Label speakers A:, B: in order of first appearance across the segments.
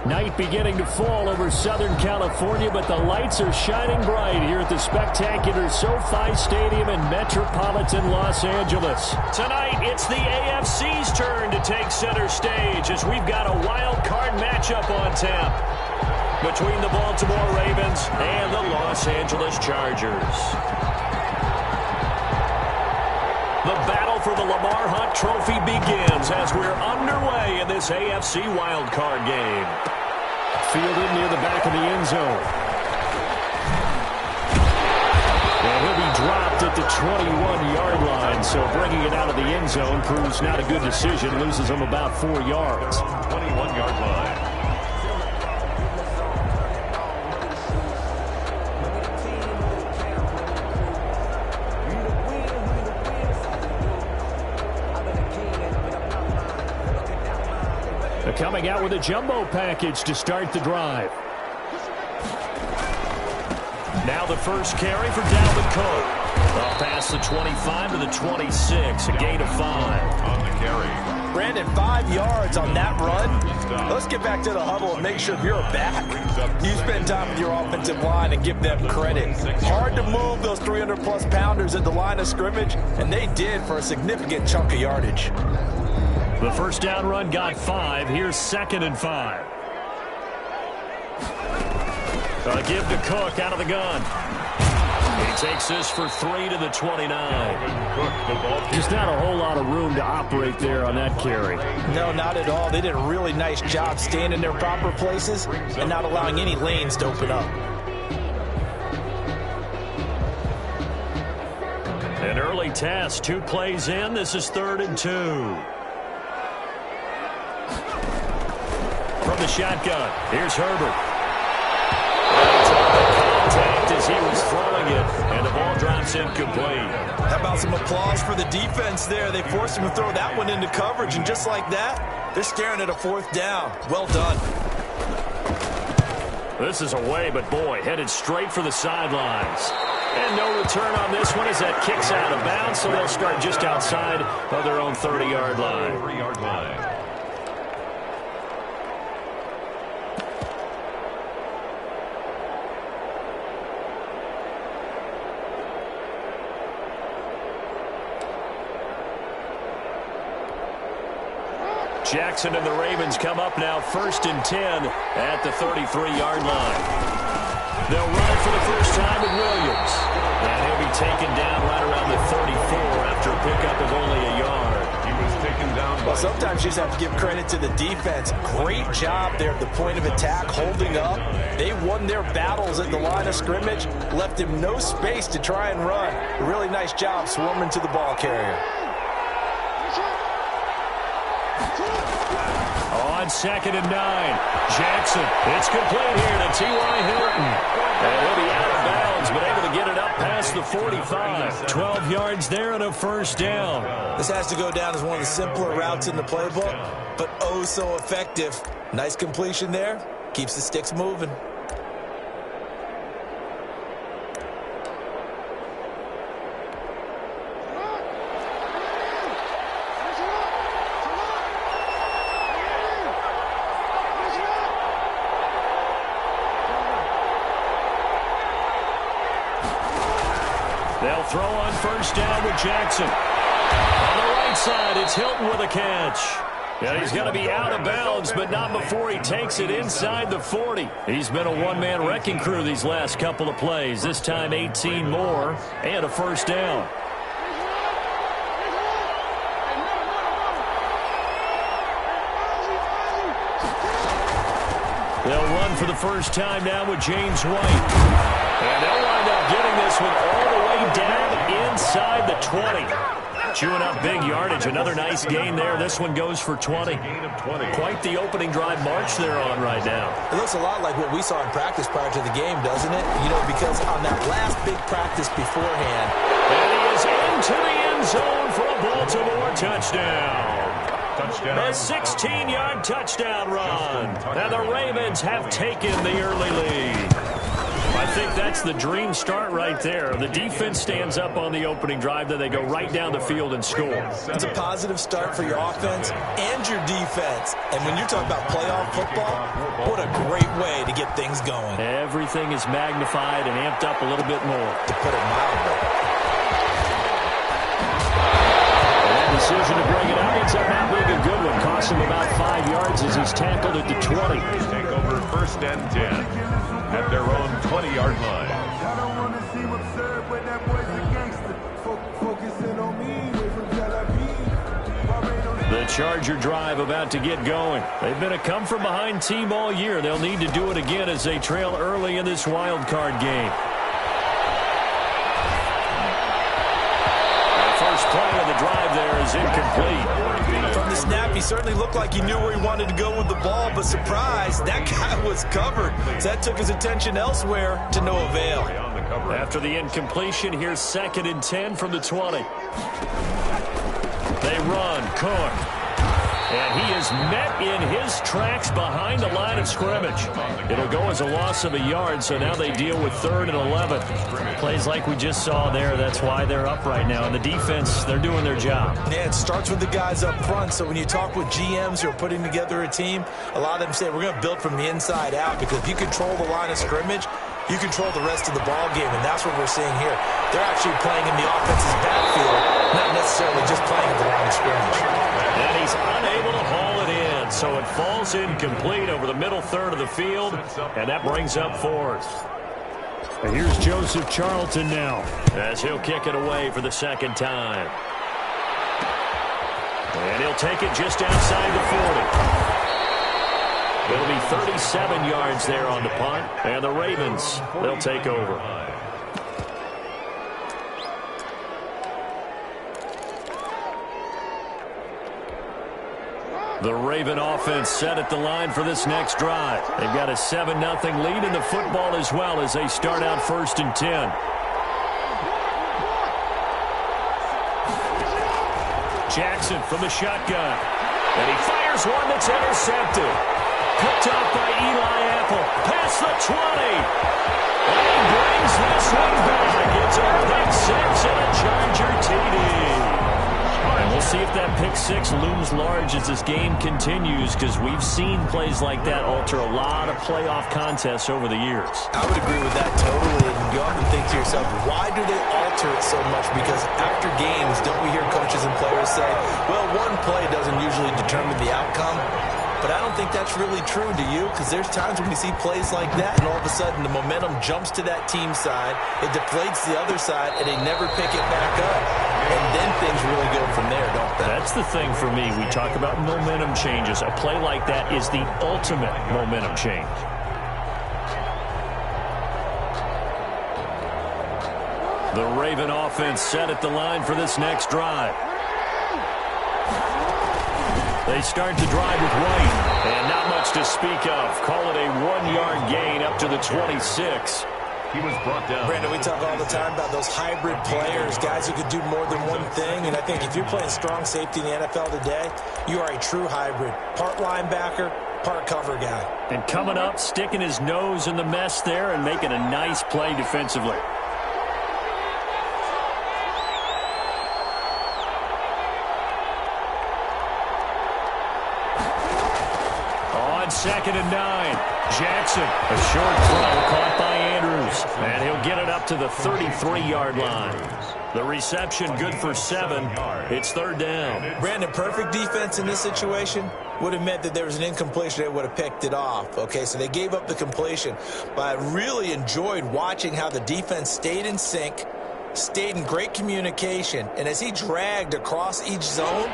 A: Night beginning to fall over Southern California, but the lights are shining bright here at the spectacular SoFi Stadium in metropolitan Los Angeles. Tonight, it's the AFC's turn to take center stage as we've got a wild card matchup on tap between the Baltimore Ravens and the Los Angeles Chargers. The battle for the Lamar Hunt Trophy begins as we're underway in this AFC wildcard game. Fielded near the back of the end zone. And he'll be dropped at the 21-yard line, so bringing it out of the end zone proves not a good decision. Loses him about 4 yards.
B: 21-yard line.
A: Coming out with a jumbo package to start the drive. Now the first carry for Dalvin Cook. Up past the 25 to the 26, a gain of 5.
B: On the carry.
C: Brandon, 5 yards on that run. Let's get back to the huddle and make sure you're back. You spend time with your offensive line and give them credit. Hard to move those 300-plus pounders at the line of scrimmage, and they did for a significant chunk of yardage.
A: The first down run got 5. Here's 2nd and 5. A give to Cook out of the gun. He takes this for 3 to the 29. Just not a whole lot of room to operate there on that carry.
C: No, not at all. They did a really nice job staying in their proper places and not allowing any lanes to open up.
A: An early test. 2 plays in. This is 3rd and 2. From the shotgun, here's Herbert. Contact as he was throwing it, and the ball drops incomplete.
C: How about some applause for the defense there? They forced him to throw that one into coverage, and just like that, they're staring at a 4th down. Well done.
A: This is away, but boy, headed straight for the sidelines. And no return on this one as that kicks out of bounds, so they'll start just outside of their own 30-yard line.
B: 3-yard line.
A: Jackson and the Ravens come up now 1st and 10 at the 33-yard line. They'll run it for the first time with Williams. And he'll be taken down right around the 34 after a pickup of only a yard.
B: He was taken down.
C: Well, sometimes you just have to give credit to the defense. Great job there at the point of attack, holding up. They won their battles at the line of scrimmage, left him no space to try and run. A really nice job swarming to the ball carrier.
A: On 2nd and 9, Jackson. It's complete here to T.Y. Hilton. And he'll be out of bounds, but able to get it up past the 45. 12 yards there and a first down.
C: This has to go down as one of the simpler routes in the playbook, but oh so effective. Nice completion there. Keeps the sticks moving.
A: They'll throw on first down with Jackson. On the right side, it's Hilton with a catch. Yeah, he's going to be out of bounds, but not before he takes it inside the 40. He's been a one-man wrecking crew these last couple of plays. This time 18 more and a first down. They'll run for the first time now with James White. And they'll wind up getting this one all the way down inside the 20. Chewing up big yardage. Another nice gain there. This one goes for 20. Quite the opening drive march they're on right now.
C: It looks a lot like what we saw in practice prior to the game, doesn't it? You know, because on that last big practice beforehand.
A: And he is into the end zone for a Baltimore touchdown. A 16-yard touchdown run. And the Ravens have taken the early lead. I think that's the dream start right there. The defense stands up on the opening drive, then they go right down the field and score.
C: It's a positive start for your offense and your defense. And when you're talking about playoff football, what a great way to get things going.
A: Everything is magnified and amped up a little bit more.
C: To put it mildly.
A: And that decision to bring it out ends up not being a good one. Costs him about 5 yards as he's tackled at the 20.
B: Take over 1st and 10 at their own 20-yard line.
D: I don't want to seem absurd, but that boy's a gangster. Focusing on me, away from Tel Aviv.
A: The Charger drive about to get going. They've been a come-from-behind team all year. They'll need to do it again as they trail early in this wild card game. The first play of the drive there is incomplete.
C: From the snap, he certainly looked like he knew where he wanted to go with the ball, but surprise, that guy was covered. So that took his attention elsewhere to no avail.
A: After the incompletion, here's 2nd and 10 from the 20. They run, Cook. And he is met in his tracks behind the line of scrimmage. It'll go as a loss of a yard, so now they deal with 3rd and 11. Plays like we just saw there, that's why they're up right now. And the defense, they're doing their job.
C: Yeah, it starts with the guys up front, so when you talk with GMs who are putting together a team, a lot of them say, we're going to build from the inside out, because if you control the line of scrimmage, you control the rest of the ball game, and that's what we're seeing here. They're actually playing in the offense's backfield, not necessarily just playing at the line of scrimmage.
A: And he's unable to haul it in, so it falls incomplete over the middle third of the field, and that brings up 4th. And here's Joseph Charlton now, as he'll kick it away for the 2nd time. And he'll take it just outside the 40. It'll be 37 yards there on the punt, and the Ravens, they'll take over. The Raven offense set at the line for this next drive. They've got a 7-0 lead in the football as well as they start out 1st and 10. Jackson from the shotgun. And he fires one that's intercepted. Picked off by Eli Apple. Past the 20. And he brings this one back. It's a pick 6 and a Charger TD. And we'll see if that pick 6 looms large as this game continues, because we've seen plays like that alter a lot of playoff contests over the years.
C: I would agree with that totally. And you often think to yourself, why do they alter it so much? Because after games, don't we hear coaches and players say, well, one play doesn't usually determine the outcome? But I don't think that's really true, do you? Because there's times when we see plays like that, and all of a sudden the momentum jumps to that team side, it deflates the other side, and they never pick it back up. And then things really go from there, don't they?
A: That's the thing for me. We talk about momentum changes. A play like that is the ultimate momentum change. The Raven offense set at the line for this next drive. They start the drive with White, and not much to speak of. Call it a 1-yard gain up to the 26.
B: He was brought down.
C: Brandon, we talk all the time about those hybrid players, guys who could do more than one thing. And I think if you're playing strong safety in the NFL today, you are a true hybrid. Part linebacker, part cover guy.
A: And coming up, sticking his nose in the mess there and making a nice play defensively. On 2nd and 9. Jackson, a short throw caught by Andrews, and he'll get it up to the 33-yard line. The reception good for 7. It's 3rd down.
C: Brandon, perfect defense in this situation would have meant that there was an incompletion. They would have picked it off. Okay, so they gave up the completion. But I really enjoyed watching how the defense stayed in sync, stayed in great communication, and as he dragged across each zone,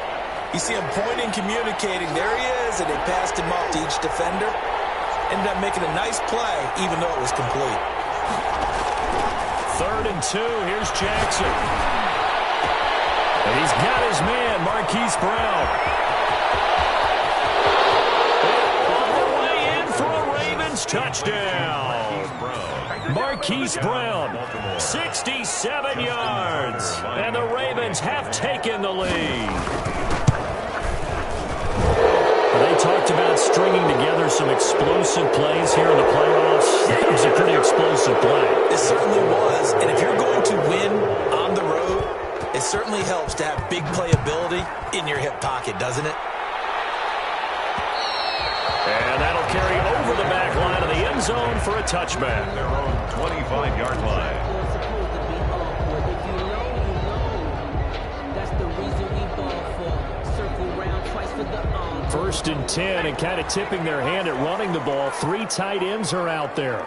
C: you see him pointing, communicating. There he is, and they passed him off to each defender. Ended up making a nice play, even though it was complete.
A: 3rd and 2. Here's Jackson. And he's got his man, Marquise Brown. All the way in for a Ravens touchdown. Marquise Brown, 67 yards. And the Ravens have taken the lead. They talked about stringing together some explosive plays here in the playoffs. It was a pretty explosive play.
C: It certainly was, and if you're going to win on the road, it certainly helps to have big playability in your hip pocket, doesn't it?
A: And that'll carry over the back line of the end zone for a touchback.
B: Their own 25-yard line.
A: First and 10, and kind of tipping their hand at running the ball. 3 tight ends are out there.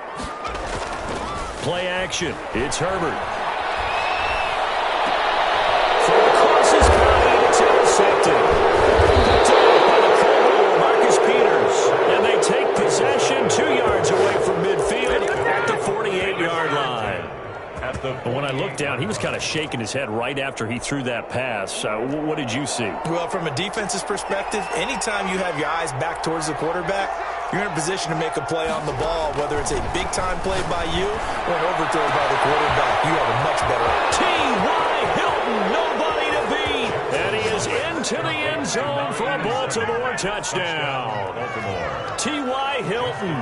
A: Play action. It's Herbert. Throw across his body, and it's intercepted. Picked up by the Pro Bowler, Marcus Peters. And they take possession 2 yards away from midfield at the 48-yard line. But when I looked down, he was kind of shaking his head right after he threw that pass. What did you see?
C: Well, from a defense's perspective, anytime you have your eyes back towards the quarterback, you're in a position to make a play on the ball, whether it's a big-time play by you or an overthrow by the quarterback. You have a much better.
A: T.Y. Hilton, nobody to beat. And he is into the end zone for a Baltimore touchdown. T.Y. Hilton,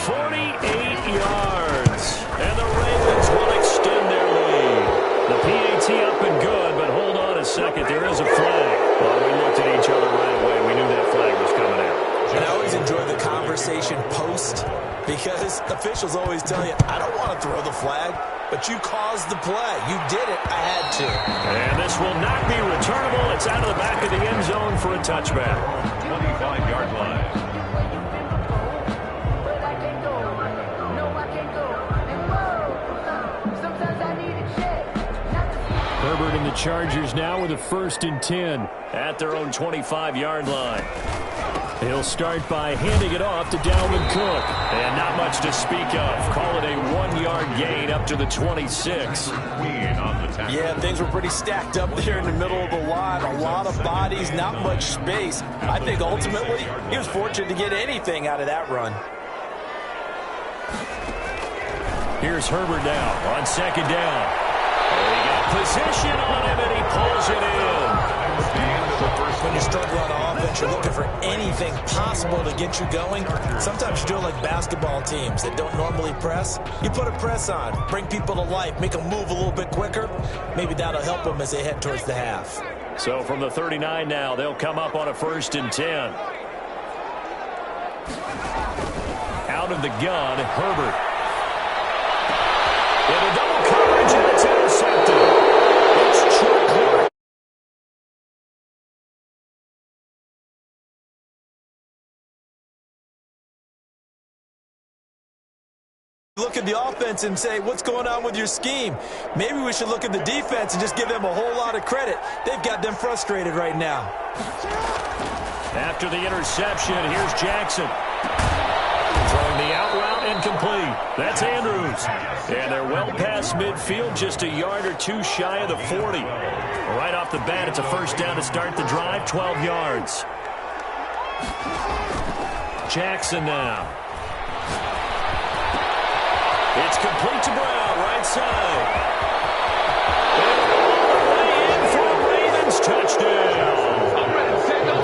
A: 48 yards. And the Ravens will extend their lead. The PAT up and good, but hold on a second. There is a flag. Well, we looked at each other right away. We knew that flag was coming out.
C: And I always enjoy the conversation post because officials always tell you, I don't want to throw the flag, but you caused the play. You did it. I had to.
A: And this will not be returnable. It's out of the back of the end zone for a touchback.
B: 25-yard line.
A: Herbert and the Chargers now with a 1st and 10 at their own 25-yard line. He'll start by handing it off to Dalvin Cook. And not much to speak of. Call it a 1-yard gain up to the 26.
C: Yeah, things were pretty stacked up there in the middle of the line. A lot of bodies, not much space. I think ultimately he was fortunate to get anything out of that run.
A: Here's Herbert now on 2nd down. He got position on him, and he pulls it in.
C: When you struggle on offense, you're looking for anything possible to get you going. Sometimes you do it like basketball teams that don't normally press. You put a press on, bring people to life, make them move a little bit quicker. Maybe that'll help them as they head towards the half.
A: So from the 39 now, they'll come up on a 1st and 10. Out of the gun, Herbert. Into double coverage, and it's intercepted. It's Chuck Clark.
C: Look at the offense and say, what's going on with your scheme? Maybe we should look at the defense and just give them a whole lot of credit. They've got them frustrated right now.
A: After the interception, here's Jackson. Throwing the out route incomplete. That's Andrews. And they're well past midfield, just a yard or 2 shy of the 40. Right off the bat, it's a 1st down to start the drive, 12 yards. Jackson now. It's complete to Brown, right side. And all the way in for a Ravens touchdown.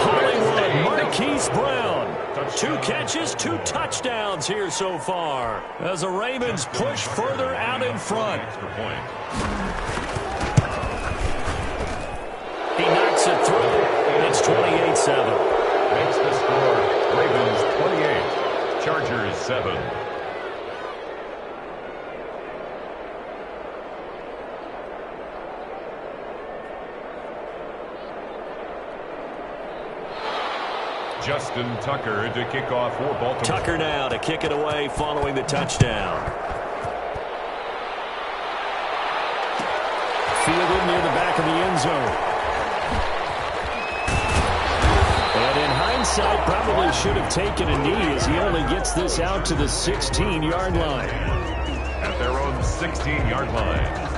A: Hollywood Marquise Brown. 2 catches, 2 touchdowns here so far as the Ravens push further out in front. He knocks it through. It's 28-7.
B: Makes the score Ravens 28, Chargers 7. Justin Tucker to kick off for Baltimore.
A: Tucker now to kick it away following the touchdown. Fielded near the back of the end zone. And in hindsight, probably should have taken a knee as he only gets this out to the 16-yard line.
B: At their own 16-yard line.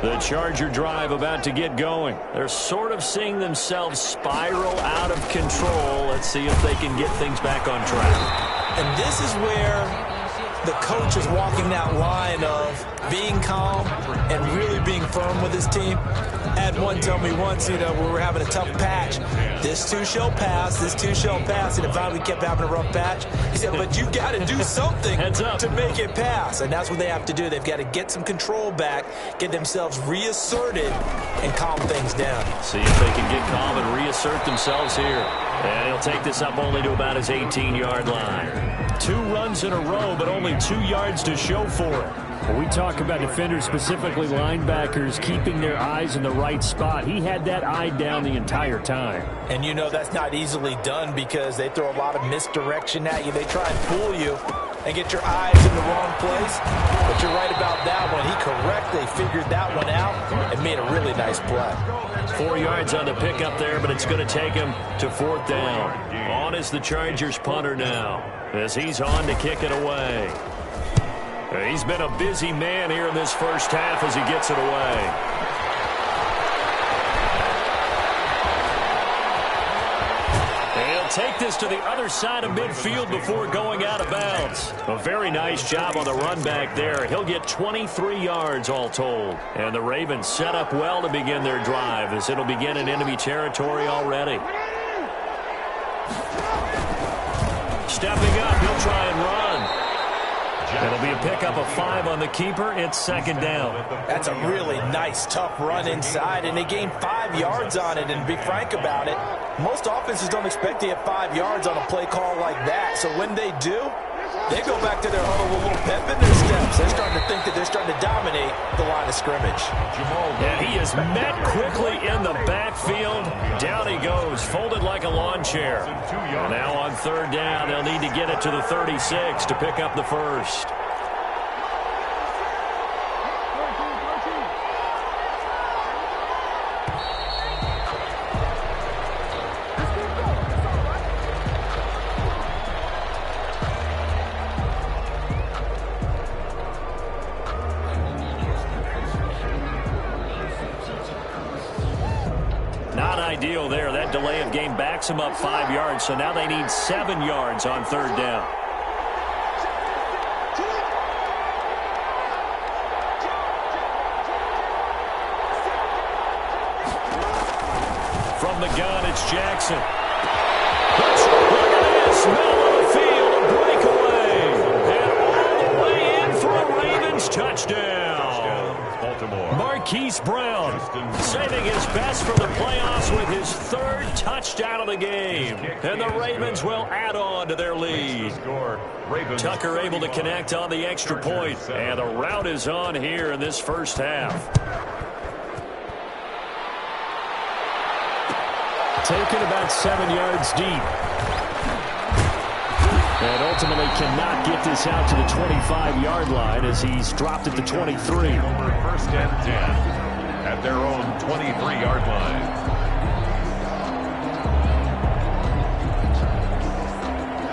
A: The Charger drive about to get going. They're sort of seeing themselves spiral out of control. Let's see if they can get things back on track.
C: And this is where the coach is walking that line of being calm and really being firm with his team. I had one tell me once, we were having a tough patch. This too shall pass, this too shall pass. And finally we kept having a rough patch. He said, but you got to do something to make it pass. And that's what they have to do. They've got to get some control back, get themselves reasserted, and calm things down.
A: See if they can get calm and reassert themselves here. And he'll take this up only to about his 18-yard line. 2 runs in a row, but only 2 yards to show for it. When we talk about defenders, specifically linebackers, keeping their eyes in the right spot, he had that eye down the entire time.
C: And that's not easily done because they throw a lot of misdirection at you. They try and fool you and get your eyes in the wrong place. But you're right about that one. He correctly figured that one out and made a really nice play.
A: 4 yards on the pickup there, but it's going to take him to 4th down. On is the Chargers punter now as he's on to kick it away. He's been a busy man here in this first half as he gets it away. He'll take this to the other side of midfield before going out of bounds. A very nice job on the run back there. He'll get 23 yards all told. And the Ravens set up well to begin their drive as it'll begin in enemy territory already. Stepping up, he'll try and run. It'll be a pickup of 5 on the keeper. It's 2nd down.
C: That's a really nice, tough run inside, and they gained 5 yards on it. And to be frank about it, most offenses don't expect to get 5 yards on a play call like that. So when they do, they go back to their huddle with a little pep in their steps. They're starting to think that they're starting to dominate the line of scrimmage.
A: Yeah, he is met quickly in the backfield. Down he goes, folded like a lawn chair. Now on 3rd down, they'll need to get it to the 36 to pick up the first. Deal there. That delay of game backs them up 5 yards, so now they need 7 yards on 3rd down. From the gun, it's Jackson. Look at this, middle of the field, a breakaway. And all the way in for a Ravens touchdown. Marquise Brown saving his best for the playoffs with his 3rd touchdown of the game. And the Ravens will add on to their lead. Tucker able to connect on the extra point. And the rout is on here in this first half. Taken about 7 yards deep. And ultimately cannot get this out to the 25-yard line as he's dropped at the 23.
B: 1st and 10 at their own 23-yard line.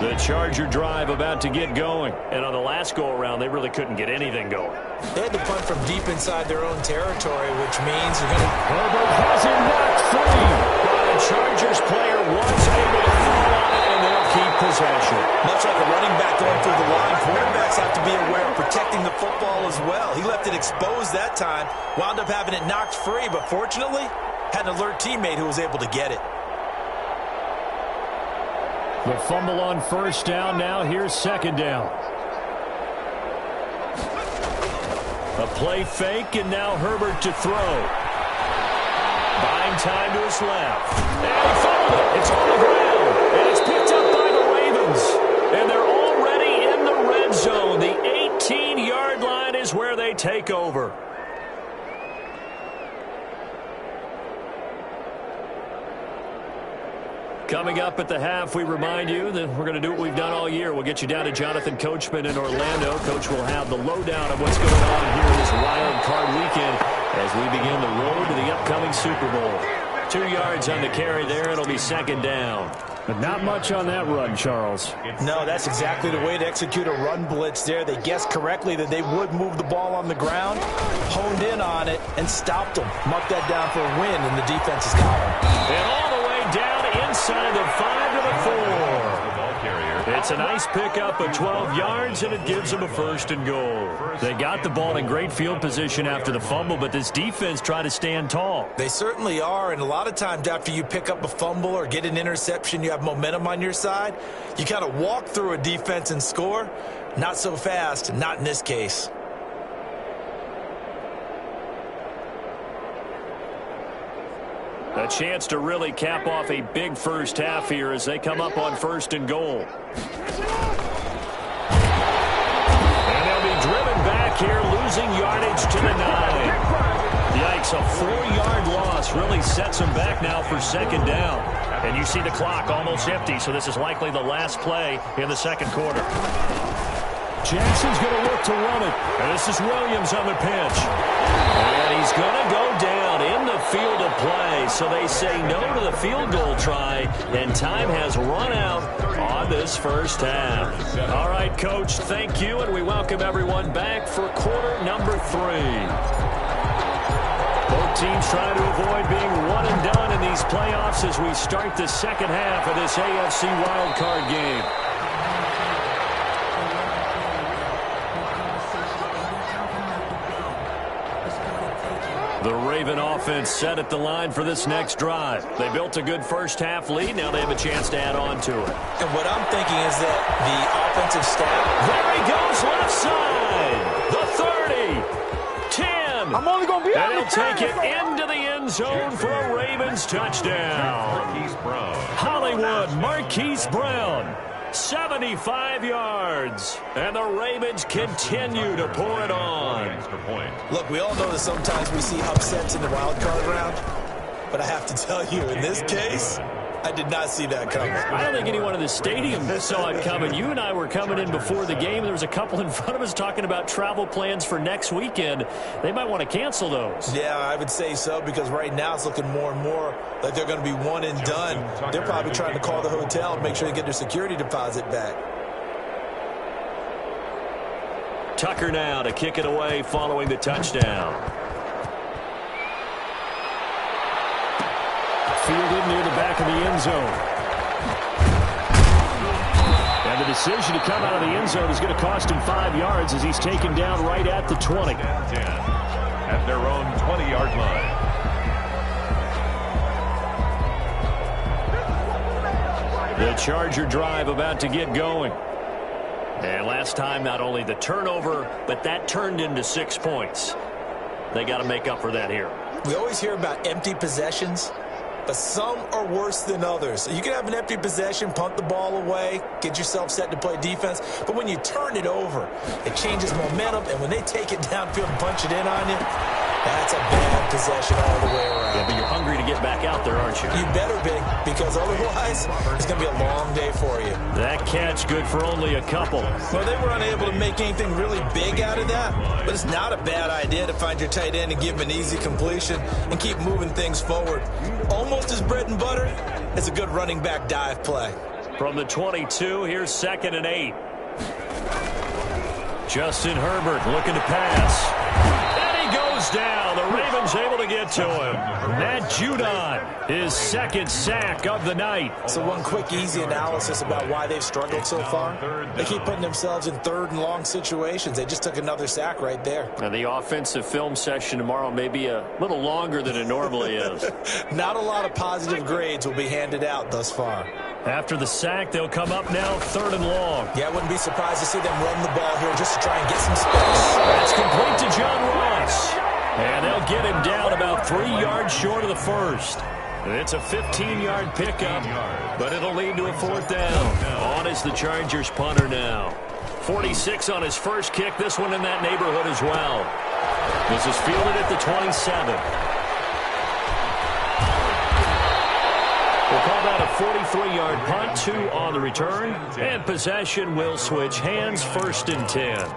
A: The Charger drive about to get going. And on the last go-around, they really couldn't get anything going.
C: They had to punt from deep inside their own territory, which means you're going to...
A: Herbert has it knocked free. The Chargers player was able to fall on it, and they'll keep possession.
C: Much like a running back going through the line, quarterbacks have to be aware of protecting the football as well. He left it exposed that time, wound up having it knocked free, but fortunately, had an alert teammate who was able to get it.
A: The fumble on 1st down. Now here's 2nd down. A play fake, and now Herbert to throw. Buying time to his left. And he fumbled it. It's on the ground. And it's picked up by the Ravens. And they're already in the red zone. The 18-yard line is where they take over. Coming up at the half, we remind you that we're going to do what we've done all year. We'll get you down to Jonathan Coachman in Orlando. Coach will have the lowdown of what's going on here in this wild card weekend as we begin the road to the upcoming Super Bowl. 2 yards on the carry there. It'll be 2nd down. But not much on that run, Charles.
C: No, that's exactly the way to execute a run blitz there. They guessed correctly that they would move the ball on the ground, honed in on it, and stopped them. Marked that down for a win, and the defense has got them.
A: And all the way down inside the 5 to the 4.
B: The ball carrier
A: It's a nice pickup of 12 yards, and it gives them a 1st and goal. They got the ball in great field position after the fumble, but this defense tried to stand tall.
C: They certainly are, and a lot of times after you pick up a fumble or get an interception, you have momentum on your side. You kind of walk through a defense and score. Not so fast, not in this case.
A: A chance to really cap off a big first half here as they come up on 1st and goal. And they'll be driven back here, losing yardage to the 9. Yikes, a 4-yard loss really sets them back now for 2nd down. And you see the clock almost empty, so this is likely the last play in the 2nd quarter. Jackson's going to look to run it. And this is Williams on the pitch. And he's going to go down in the field of play. So they say no to the field goal try, and time has run out on this first half. All right, Coach, thank you, and we welcome everyone back for quarter number 3. Both teams trying to avoid being one and done in these playoffs as we start the 2nd half of this AFC wildcard game. The Raven offense set at the line for this next drive. They built a good first half lead. Now they have a chance to add on to it.
C: And what I'm thinking is that the offensive staff...
A: There he goes, left side. The 30. 10.
D: I'm only going to be
A: and he'll take it into the end zone for a Ravens touchdown.
B: Marquise Brown.
A: Hollywood Marquise Brown. 75 yards, and the Ravens continue to pour it on.
C: Look, we all know that sometimes we see upsets in the wild card round, but I have to tell you, in this case, I did not see that coming.
A: I don't think anyone in the stadium saw it coming. You and I were coming in before the game. There was a couple in front of us talking about travel plans for next weekend. They might want to cancel those.
C: Yeah, I would say so, because right now it's looking more and more like they're going to be one and done. They're probably trying to call the hotel and make sure they get their security deposit back.
A: Tucker now to kick it away following the touchdown. Fielded near the back of the end zone. And the decision to come out of the end zone is going to cost him 5 yards as he's taken down right at the 20.
B: 10 at their own 20-yard line.
A: The Charger drive about to get going. And last time, not only the turnover, but that turned into 6 points. They got to make up for that here.
C: We always hear about empty possessions, but some are worse than others. You can have an empty possession, punt the ball away, get yourself set to play defense, but when you turn it over, it changes momentum, and when they take it downfield and punch it in on you, that's a bad possession all the way around.
A: Yeah, but you're hungry to get back out there, aren't you?
C: You better be, because otherwise, it's going to be a long day for you.
A: That catch good for only a couple.
C: Well, they were unable to make anything really big out of that, but it's not a bad idea to find your tight end and give him an easy completion and keep moving things forward. Almost as bread and butter as a good running back dive play.
A: From the 22, here's 2nd and 8. Justin Herbert looking to pass. And he goes down. The Ravens able to get to him. Matt Judon, his 2nd sack of the night.
C: So one quick, easy analysis about why they've struggled so far. They keep putting themselves in 3rd and long situations. They just took another sack right there.
A: And the offensive film session tomorrow may be a little longer than it normally is.
C: Not a lot of positive grades will be handed out thus far.
A: After the sack, they'll come up now 3rd and long.
C: Yeah, I wouldn't be surprised to see them run the ball here just to try and get some space.
A: That's complete to John Ross. And they'll get him down about 3 yards short of the first. It's a 15-yard pickup, but it'll lead to a 4th down. On is the Chargers punter now. 46 on his first kick, this one in that neighborhood as well. This is fielded at the 27. We'll call that a 43-yard punt, 2 on the return, and possession will switch hands, 1st and 10.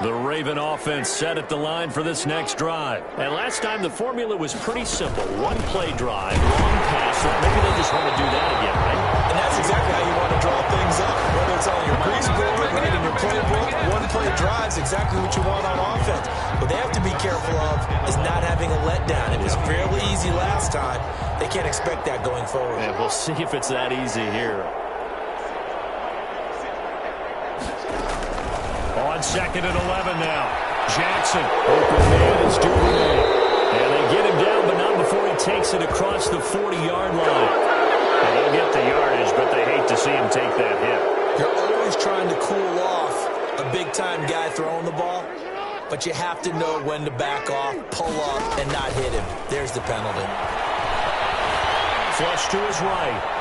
A: The Raven offense set at the line for this next drive. And last time the formula was pretty simple. One-play drive, long pass. Maybe they just want to do that again, right?
C: And that's exactly how you want to draw things up. Whether it's on your grease board, right in your playbook, one-play drive. drives, exactly what you want on offense. What they have to be careful of is not having a letdown. It was fairly easy last time. They can't expect that going forward.
A: And we'll see if it's that easy here. On 2nd and 11 now. Jackson, open man is Duvernay. And they get him down, but not before he takes it across the 40-yard line.
E: And he'll get the yardage, but they hate to see him take that hit.
C: You're always trying to cool off a big-time guy throwing the ball, but you have to know when to back off, pull up, and not hit him. There's the penalty.
A: Flush to his right.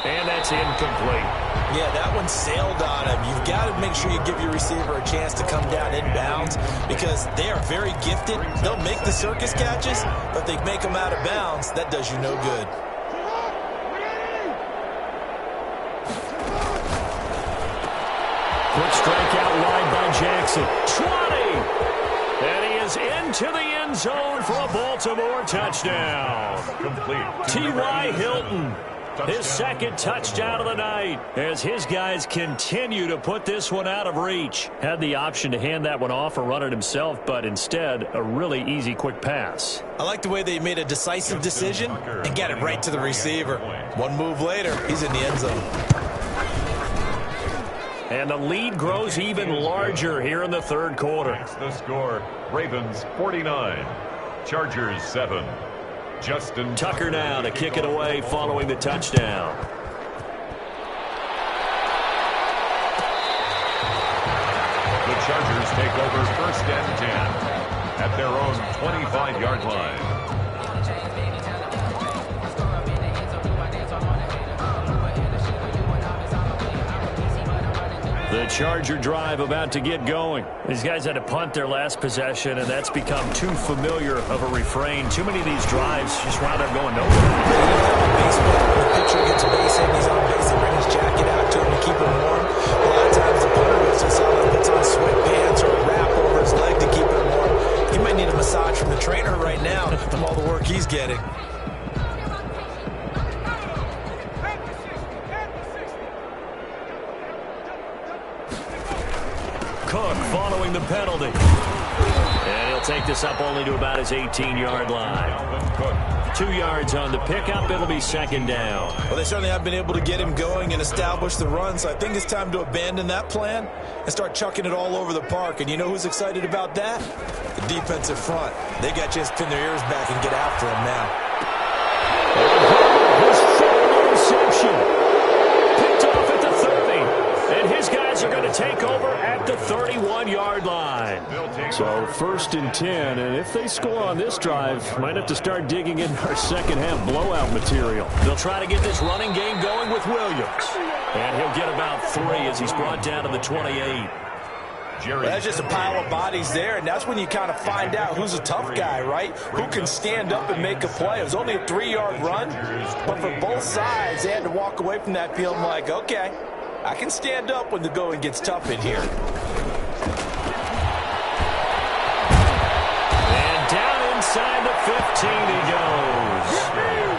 A: And that's incomplete.
C: Yeah, that one sailed on him. You've got to make sure you give your receiver a chance to come down inbounds because they are very gifted. They'll make the circus catches, but they make them out of bounds. That does you no good.
A: Quick strike out wide by Jackson. 20! And he is into the end zone for a Baltimore touchdown.
B: Complete.
A: T.Y. Hilton. His second touchdown of the night as his guys continue to put this one out of reach. Had the option to hand that one off or run it himself, but instead a really easy quick pass.
C: I like the way they made a decisive decision and got it right to the receiver. One move later, he's in the end zone.
A: And the lead grows even larger here in the third quarter.
B: That's the score. Ravens 49, Chargers 7. Justin
A: Tucker now to kick it away following the touchdown.
B: The Chargers take over 1st and 10 at their own 25-yard line.
A: The Charger drive about to get going. These guys had to punt their last possession, and that's become too familiar of a refrain. Too many of these drives just wound up going nowhere.
C: The pitcher gets a base hit, he's on base, they bring his jacket out to him to keep him warm. A lot of times the punter goes to someone, puts on sweatpants or a wrap over his leg to keep him warm. He might need a massage from the trainer right now from all the work he's getting.
A: Cook following the penalty. And he'll take this up only to about his 18-yard line. 2 yards on the pickup. It'll be 2nd down.
C: Well, they certainly have been able to get him going and establish the run, so I think it's time to abandon that plan and start chucking it all over the park. And you know who's excited about that? The defensive front. They got a chance to pin their ears back and get after him now.
A: His third interception. Picked off at the 30. And his guys are going to take over at the 31-yard line. So 1st and 10, and if they score on this drive, might have to start digging in our second half blowout material. They'll try to get this running game going with Williams. And he'll get about 3 as he's brought down to the 28.
C: Well, that's just a pile of bodies there, and that's when you kind of find out who's a tough guy, right? Who can stand up and make a play. It was only a 3-yard run, but for both sides, they had to walk away from that feeling like, okay, I can stand up when the going gets tough in here.
A: And down inside the 15 he goes.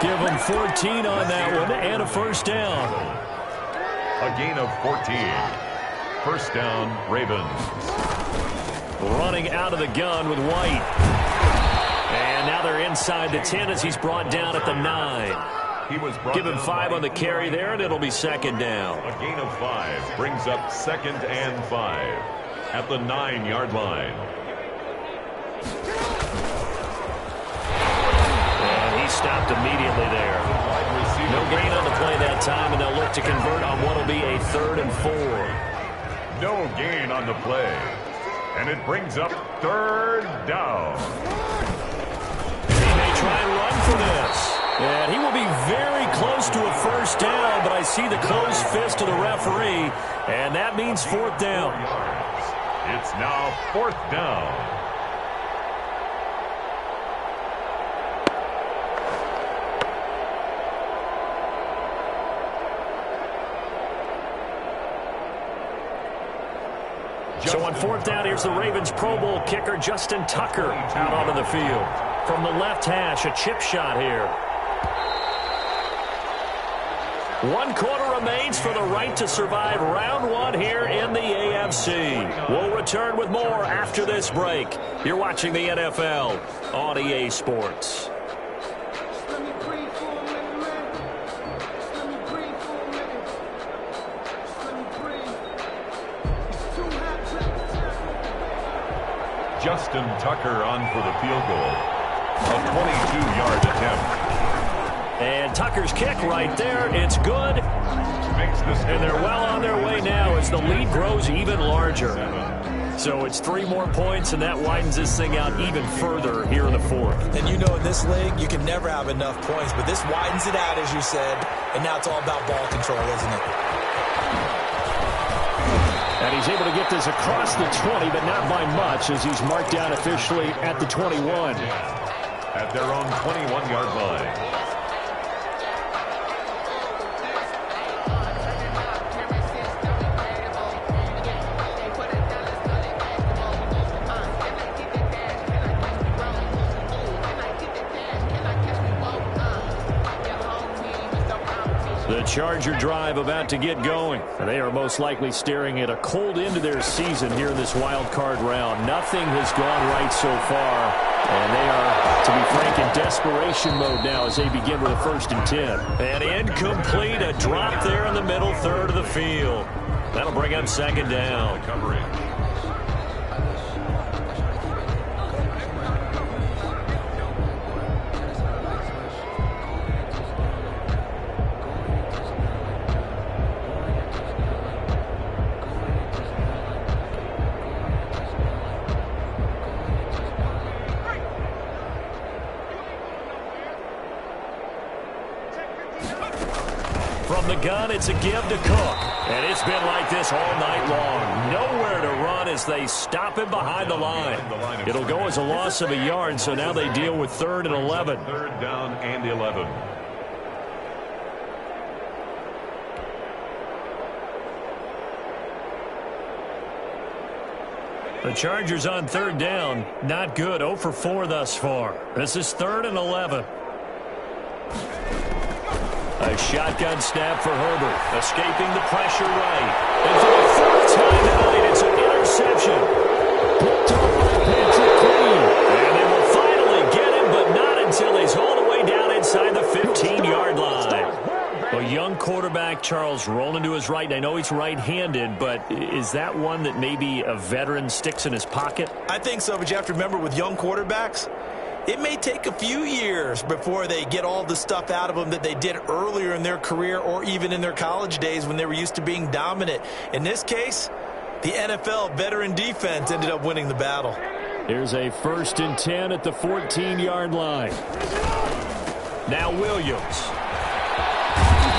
A: Give him 14 on that one and a 1st down.
B: A gain of 14. 1st down, Ravens.
A: Running out of the gun with White. And now they're inside the 10 as he's brought down at the 9. Give him 5 on the carry there, and it'll be 2nd down.
B: A gain of 5 brings up 2nd and 5 at the 9-yard line.
A: And he stopped immediately there. No gain on the play that time, and they'll look to convert on what will be a 3rd and 4.
B: No gain on the play. And it brings up 3rd down.
A: He may try and run for this. And he will be very close to a 1st down, but I see the closed fist of the referee, and that means 4th down.
B: It's now 4th down.
A: So on 4th down, here's the Ravens Pro Bowl kicker, Justin Tucker, out onto the field. From the left hash, a chip shot here. 1 quarter remains for the right to survive round 1 here in the AFC. We'll return with more after this break. You're watching the NFL on EA Sports.
B: Justin Tucker on for the field goal. A 22-yard attempt.
A: And Tucker's kick right there. It's good. And they're well on their way now as the lead grows even larger. So it's 3 more points, and that widens this thing out even further here in the 4th.
C: And you know in this league, you can never have enough points, but this widens it out, as you said, and now it's all about ball control, isn't it?
A: And he's able to get this across the 20, but not by much, as he's marked down officially at the 21.
B: At their own 21-yard line.
A: The Charger drive about to get going. And they are most likely staring at a cold end to their season here in this wild card round. Nothing has gone right so far. And they are, to be frank, in desperation mode now as they begin with a 1st and 10. And incomplete, a drop there in the middle third of the field. That'll bring up 2nd down. From the gun, it's a give to Cook. And it's been like this all night long. Nowhere to run as they stop him behind the line. It'll go as a loss of a yard, so now they deal with 3rd and 11.
B: 3rd down and 11.
A: The Chargers on 3rd down. Not good. 0 for 4 thus far. This is 3rd and 11. A shotgun snap for Herbert, escaping the pressure right. And for the 4th time tonight, it's an interception. Picked up by Patrick Queen. And they will finally get him, but not until he's all the way down inside the 15-yard line. A young quarterback, Charles, rolling to his right. And I know he's right-handed, but is that one that maybe a veteran sticks in his pocket?
C: I think so, but you have to remember with young quarterbacks, it may take a few years before they get all the stuff out of them that they did earlier in their career or even in their college days when they were used to being dominant. In this case, the NFL veteran defense ended up winning the battle.
A: Here's a 1st and 10 at the 14-yard line. Now Williams.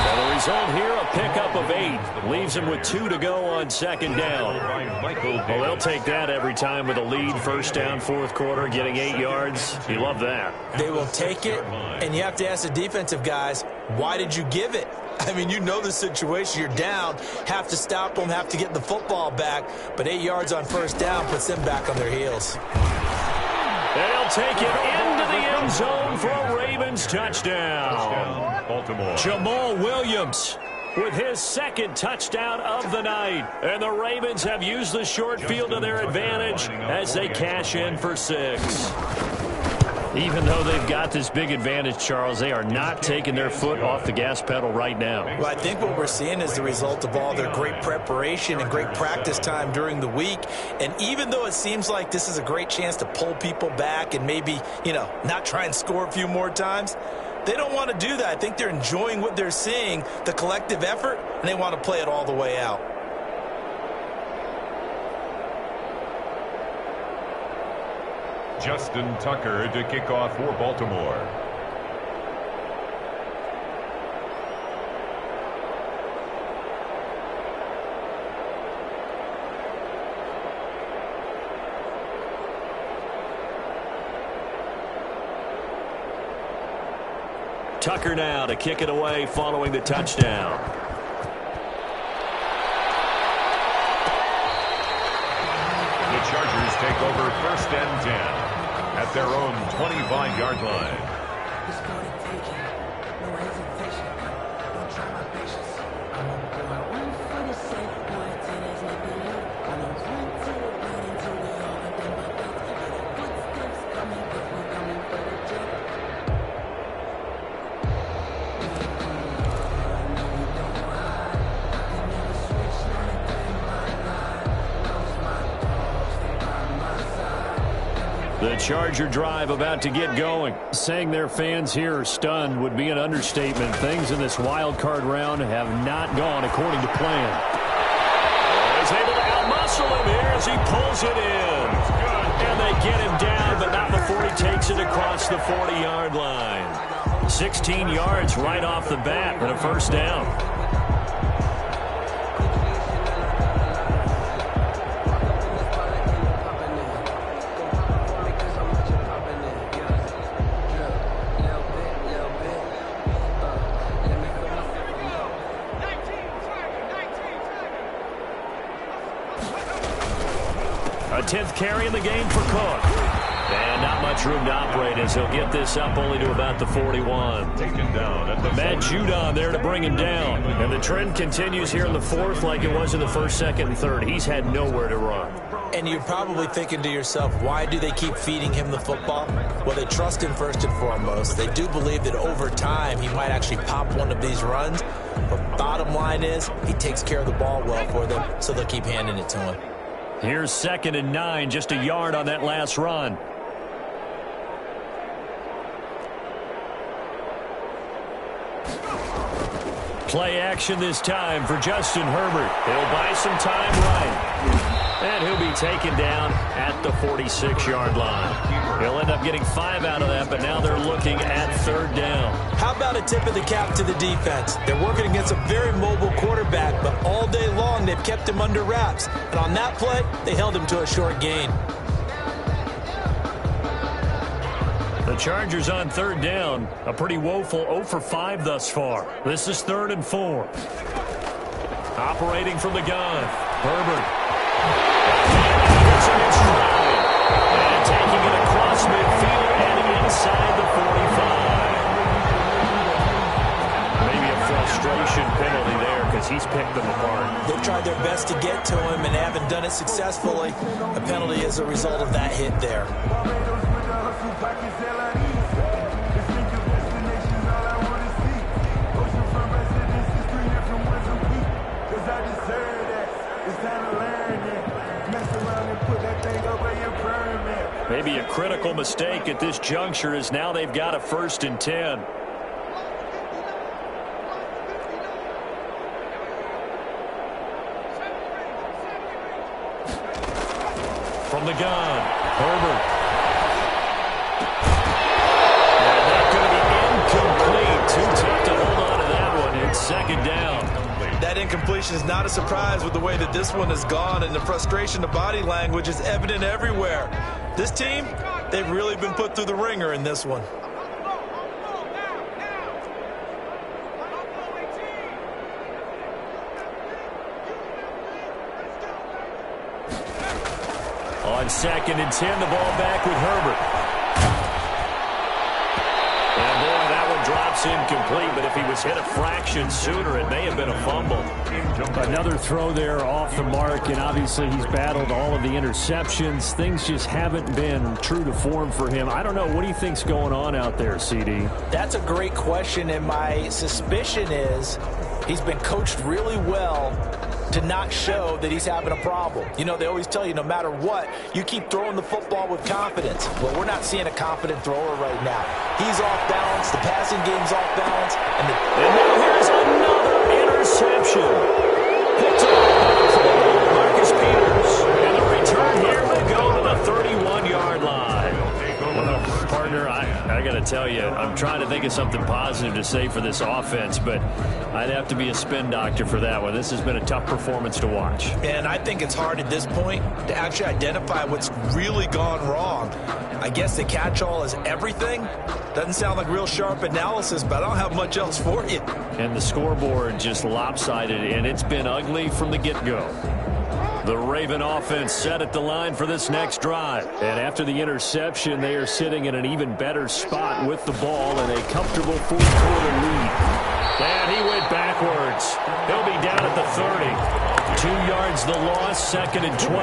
A: And the result here, a pickup of 8. Leaves him with 2 to go on 2nd down. Well, they'll take that every time with a lead. 1st down, 4th quarter, getting 8 yards. You love that.
C: They will take it, and you have to ask the defensive guys, why did you give it? I mean, you know the situation. You're down, have to stop them, have to get the football back, but 8 yards on 1st down puts them back on their heels.
A: They'll take it into the end zone for a Ravens touchdown.
B: Baltimore.
A: Jamal Williams with his 2nd touchdown of the night. And the Ravens have used the short field to their advantage as they cash in for 6. Even though they've got this big advantage, Charles, they are not taking their foot off the gas pedal right now.
C: Well, I think what we're seeing is the result of all their great preparation and great practice time during the week. And even though it seems like this is a great chance to pull people back and maybe, not try and score a few more times, they don't want to do that. I think they're enjoying what they're seeing, the collective effort, and they want to play it all the way out.
B: Justin Tucker to kick off for Baltimore.
A: Tucker now to kick it away following the touchdown.
B: The Chargers take over 1st and 10 at their own 25-yard line.
A: The Charger drive about to get going. Saying their fans here are stunned would be an understatement. Things in this wild card round have not gone according to plan.
E: He's able to outmuscle him here as he pulls it in.
A: And they get him down, but not before he takes it across the 40-yard line. 16 yards right off the bat and a first down. A 10th carry in the game for Cook. And not much room to operate as he'll get this up only to about the 41.
B: Taken down at the
A: Matt Judon there to bring him down. And the trend continues here in the fourth like it was in the first, second, and third. He's had nowhere to run.
C: And you're probably thinking to yourself, why do they keep feeding him the football? Well, they trust him first and foremost. They do believe that over time he might actually pop one of these runs. But bottom line is he takes care of the ball well for them, so they'll keep handing it to him.
A: Here's 2nd and 9, just a yard on that last run. Play action this time for Justin Herbert. He'll buy some time right. And he'll be taken down at the 46-yard line. He'll end up getting 5 out of that, but now they're looking at 3rd down.
C: How about a tip of the cap to the defense? They're working against a very mobile quarterback, but all day long they've kept him under wraps. And on that play, they held him to a short gain.
A: The Chargers on 3rd down. A pretty woeful 0 for 5 thus far. This is 3rd and 4. Operating from the gun, Herbert. And taking it across midfield and inside the 45. Maybe a frustration penalty there because he's picked them apart.
C: They've tried their best to get to him and haven't done it successfully. A penalty is a result of that hit there.
A: Maybe a critical mistake at this juncture is now they've got a 1st and 10. From the gun, Herbert. And that's going to be incomplete. Too tough to hold on to that one. It's 2nd down.
C: That incompletion is not a surprise with the way that this one has gone, and the frustration, the body language is evident everywhere. This team, they've really been put through the ringer in this one.
A: On 2nd and 10, the ball back with Herbert. And boy, that one drops incomplete, but if he was hit a fraction sooner, it may have been a fumble. Another throw there off the mark, and obviously he's battled all of the interceptions. Things just haven't been true to form for him. I don't know. What do you think's going on out there, CD?
C: That's a great question, and my suspicion is he's been coached really well to not show that he's having a problem. You know, they always tell you no matter what, you keep throwing the football with confidence. Well, we're not seeing a confident thrower right now. He's off balance. The passing game's off balance. And
A: now here's another interception. Picked up by Marcus Peters. And the return here will go to the 31-yard line. Well, partner, I got to tell you, I'm trying to think of something positive to say for this offense, but I'd have to be a spin doctor for that one. This has been a tough performance to watch.
C: And I think it's hard at this point to actually identify what's really gone wrong. I guess the catch-all is everything. Doesn't sound like real sharp analysis, but I don't have much else for you.
A: And the scoreboard just lopsided, and it's been ugly from the get-go. The Raven offense set at the line for this next drive. And after the interception, they are sitting in an even better spot with the ball and a comfortable fourth-quarter lead. And he went backwards. He'll be down at the 30. 2 yards the loss, 2nd and 12.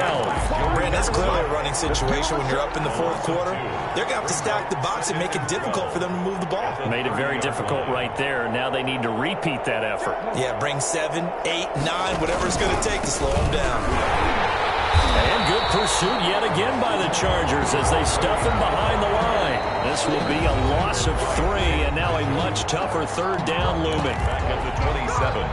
C: Brand, that's clearly a running situation when you're up in the fourth quarter. They're going to have to stack the box and make it difficult for them to move the ball.
A: Made it very difficult right there. Now they need to repeat that effort.
C: Yeah, bring 7, 8, 9, whatever it's going to take to slow them down.
A: And good Pursuit yet again by the Chargers as they stuff him behind the line. This will be a loss of 3, and now a much tougher third down looming.
B: Back at the 27.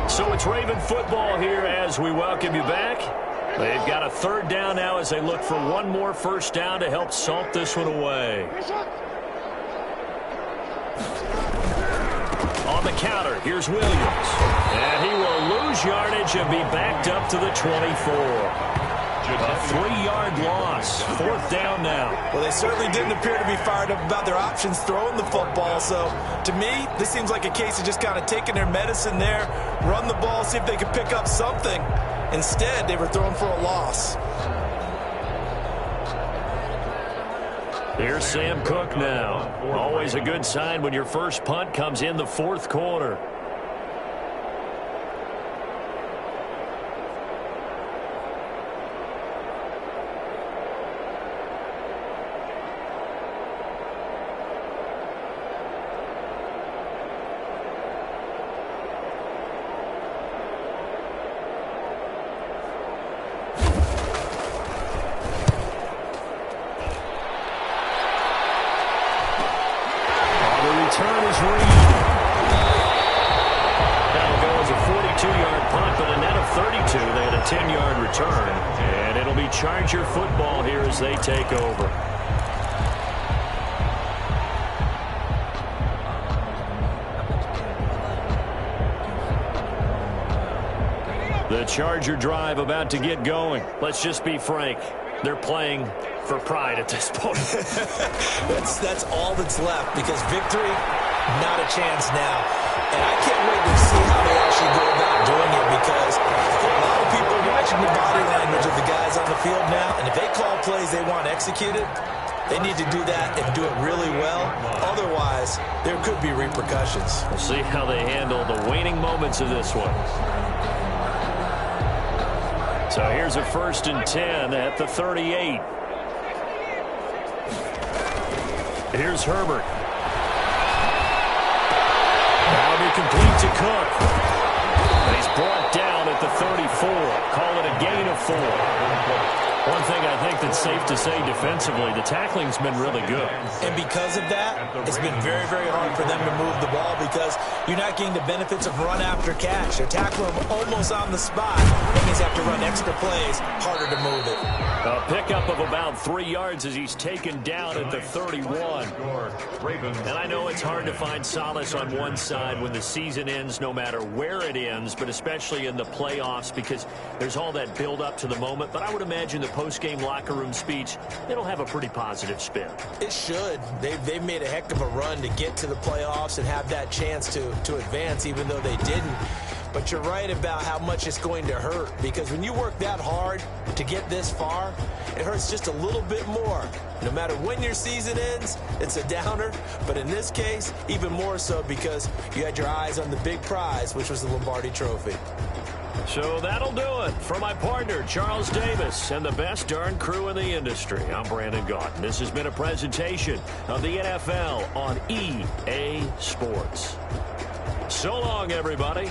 A: So it's Raven football here as we welcome you back. They've got a third down now as they look for one more first down to help salt this one away. On the counter, here's Williams. And he will lose yardage and be backed up to the 24. A 3-yard loss. Fourth down now.
C: Well, they certainly didn't appear to be fired up about their options throwing the football. So, to me, this seems like a case of just kind of taking their medicine there, run the ball, see if they could pick up something. Instead, they were throwing for a loss.
A: Here's Sam Cook now. Always a good sign when your first punt comes in the fourth quarter.
E: Return is Reed. That'll go as a 42-yard punt, but a net of 32. They had a 10-yard return. And it'll be Charger football here as they take over. The Charger drive about to get going. Let's just be frank. They're playing for pride at this point.
C: That's all that's left, because victory, not a chance now. And I can't wait to see how they actually go about doing it, because a lot of people are watching the body language of the guys on the field now, and if they call plays they want executed, they need to do that and do it really well. Otherwise, there could be repercussions.
A: We'll see how they handle the waning moments of this one. So here's a 1st and 10 at the 38. Here's Herbert. That'll be complete to Cook. And he's brought down at the 34. Call it a gain of 4. One thing I think that's safe to say defensively, the tackling's been really good.
C: And because of that, it's been very, very hard for them to move the ball, because you're not getting the benefits of run after catch. They're tackling them almost on the spot. That means they have to run extra plays, harder to move it.
A: A pickup of about 3 yards as he's taken down at the 31. And I know it's hard to find solace on one side when the season ends, no matter where it ends, but especially in the playoffs, because there's all that build up to the moment. But I would imagine the post-game locker room speech, it'll have a pretty positive spin.
C: It should. They've made a heck of a run to get to the playoffs and have that chance to advance, even though they didn't. But you're right about how much it's going to hurt, because when you work that hard to get this far, it hurts just a little bit more. No matter when your season ends, it's a downer. But in this case, even more so, because you had your eyes on the big prize, which was the Lombardi Trophy.
A: So that'll do it. For my partner, Charles Davis, and the best darn crew in the industry, I'm Brandon Gaudin. This has been a presentation of the NFL on EA Sports. So long, everybody.